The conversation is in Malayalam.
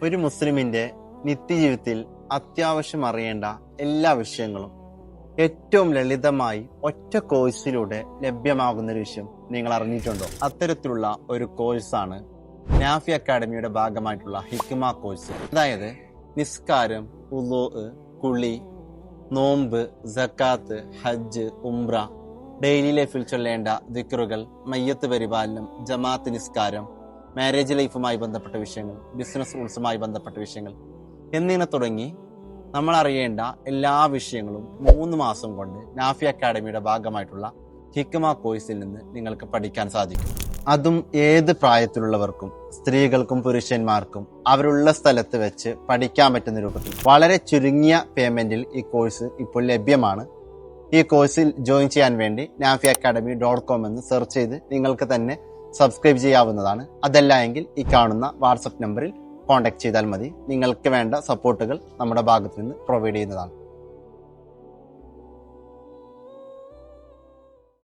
ഒരു മുസ്ലിമിന്റെ നിത്യജീവിതത്തിൽ അത്യാവശ്യം അറിയേണ്ട എല്ലാ വിഷയങ്ങളും ഏറ്റവും ലളിതമായി ഒറ്റ കോഴ്സിലൂടെ ലഭ്യമാകുന്ന ഒരു വിഷയം നിങ്ങൾ അറിഞ്ഞിട്ടുണ്ടോ? അത്തരത്തിലുള്ള ഒരു കോഴ്സാണ് നാഫി അക്കാഡമിയുടെ ഭാഗമായിട്ടുള്ള ഹിക്മ കോഴ്സ്. അതായത് നിസ്കാരം, വുളൂ, കുളി, നോമ്പ്, സക്കാത്ത്, ഹജ്ജ്, ഉംറ, ഡെയിലി ലൈഫിൽ ചൊല്ലേണ്ട ദിക്റുകൾ, മയ്യത്ത് പരിപാലനം, ജമാഅത്ത് നിസ്കാരം, മാരേജ് ലൈഫുമായി ബന്ധപ്പെട്ട വിഷയങ്ങൾ, ബിസിനസ് റൂൾസുമായി ബന്ധപ്പെട്ട വിഷയങ്ങൾ എന്നിങ്ങനെ തുടങ്ങി നമ്മൾ അറിയേണ്ട എല്ലാ വിഷയങ്ങളും 3 മാസം കൊണ്ട് നാഫി അക്കാഡമിയുടെ ഭാഗമായിട്ടുള്ള ഹിക്മ കോഴ്സിൽ നിന്ന് നിങ്ങൾക്ക് പഠിക്കാൻ സാധിക്കും. അതും ഏത് പ്രായത്തിലുള്ളവർക്കും, സ്ത്രീകൾക്കും പുരുഷന്മാർക്കും അവരുള്ള സ്ഥലത്ത് വെച്ച് പഠിക്കാൻ പറ്റുന്ന രൂപത്തിൽ വളരെ ചുരുങ്ങിയ പേയ്മെന്റിൽ ഈ കോഴ്സ് ഇപ്പോൾ ലഭ്യമാണ്. ഈ കോഴ്സിൽ ജോയിൻ ചെയ്യാൻ വേണ്ടി nafiacademy.com എന്ന് സെർച്ച് ചെയ്ത് നിങ്ങൾക്ക് തന്നെ സബ്സ്ക്രൈബ് ചെയ്യാവുന്നതാണ്. അതല്ല എങ്കിൽ ഈ കാണുന്ന വാട്സപ്പ് നമ്പറിൽ കോൺടാക്ട് ചെയ്താൽ മതി. നിങ്ങൾക്ക് വേണ്ട സപ്പോർട്ടുകൾ നമ്മുടെ ഭാഗത്ത് നിന്ന് പ്രൊവൈഡ് ചെയ്യുന്നതാണ്.